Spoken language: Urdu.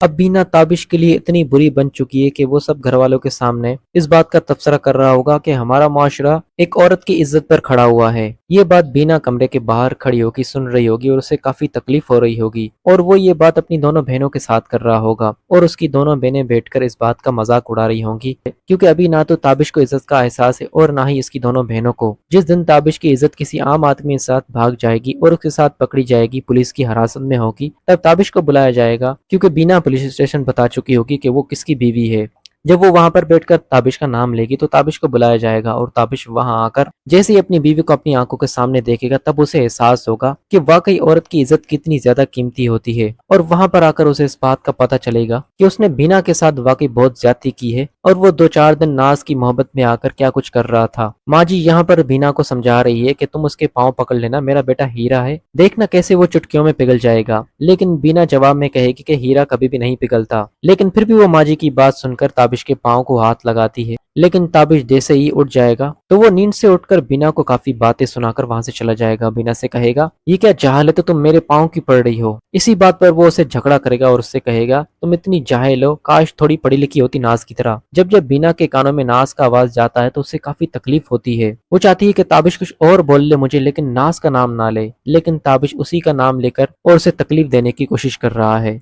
اب بینا تابش کے لیے اتنی بری بن چکی ہے کہ وہ سب گھر والوں کے سامنے اس بات کا تبصرہ کر رہا ہوگا کہ ہمارا معاشرہ ایک عورت کی عزت پر کھڑا ہوا ہے۔ یہ بات بینا کمرے کے باہر کھڑی ہوگی سن رہی ہوگی اور اسے کافی تکلیف ہو رہی ہوگی، اور وہ یہ بات اپنی دونوں بہنوں کے ساتھ کر رہا ہوگا اور اس کی دونوں بہنیں بیٹھ کر اس بات کا مذاق اڑا رہی ہوں گی، کیونکہ ابھی نہ تو تابش کو عزت کا احساس ہے اور نہ ہی اس کی دونوں بہنوں کو۔ جس دن تابش کی عزت کسی عام آدمی کے ساتھ بھاگ جائے گی اور اس کے ساتھ پکڑی جائے گی، پولیس کی حراست میں ہوگی، تب تابش کو بلایا جائے گا، کیونکہ بینا پولیس اسٹیشن بتا چکی ہوگی کہ وہ کس کی بیوی ہے۔ جب وہ وہاں پر بیٹھ کر تابش کا نام لے گی تو تابش کو بلایا جائے گا، اور تابش وہاں آ کر جیسے ہی اپنی بیوی کو اپنی آنکھوں کے سامنے دیکھے گا تب اسے احساس ہوگا کہ واقعی عورت کی عزت کتنی زیادہ قیمتی ہوتی ہے، اور وہاں پر آ کر اسے اس بات کا پتہ چلے گا کہ اس نے بینا کے ساتھ واقعی بہت زیادتی کی ہے، اور وہ 2-4 دن ناز کی محبت میں آ کر کیا کچھ کر رہا تھا۔ ماں جی یہاں پر بینا کو سمجھا رہی ہے کہ تم اس کے پاؤں پکڑ لینا، میرا بیٹا ہیرا ہے، دیکھنا کیسے وہ چٹکیوں میں پگھل جائے گا۔ لیکن بینا جواب میں کہے گی کہ ہیرا کبھی بھی نہیں پگھلتا، لیکن پھر بھی وہ ماں جی کی بات سن کر تابش کے پاؤں کو ہاتھ لگاتی ہے۔ لیکن تابش جیسے ہی اٹھ جائے گا تو وہ نیند سے اٹھ کر بینا کو کافی باتیں سنا کر وہاں سے چلا جائے گا۔ بینا سے کہے گا یہ کیا جہالت ہے، تم میرے پاؤں کی پڑ رہی ہو۔ اسی بات پر وہ اسے جھگڑا کرے گا اور اس سے کہے گا تم اتنی جاہل ہو، کاش تھوڑی پڑھی لکھی ہوتی ناز کی طرح۔ جب بینا کے کانوں میں ناز کا آواز جاتا ہے تو اسے کافی تکلیف ہوتی ہے، وہ چاہتی ہے کہ تابش کچھ اور بول لے مجھے لیکن ناز کا نام نہ لے، لیکن تابش اسی کا نام لے کر اور اسے تکلیف دینے کی کوشش کر رہا ہے۔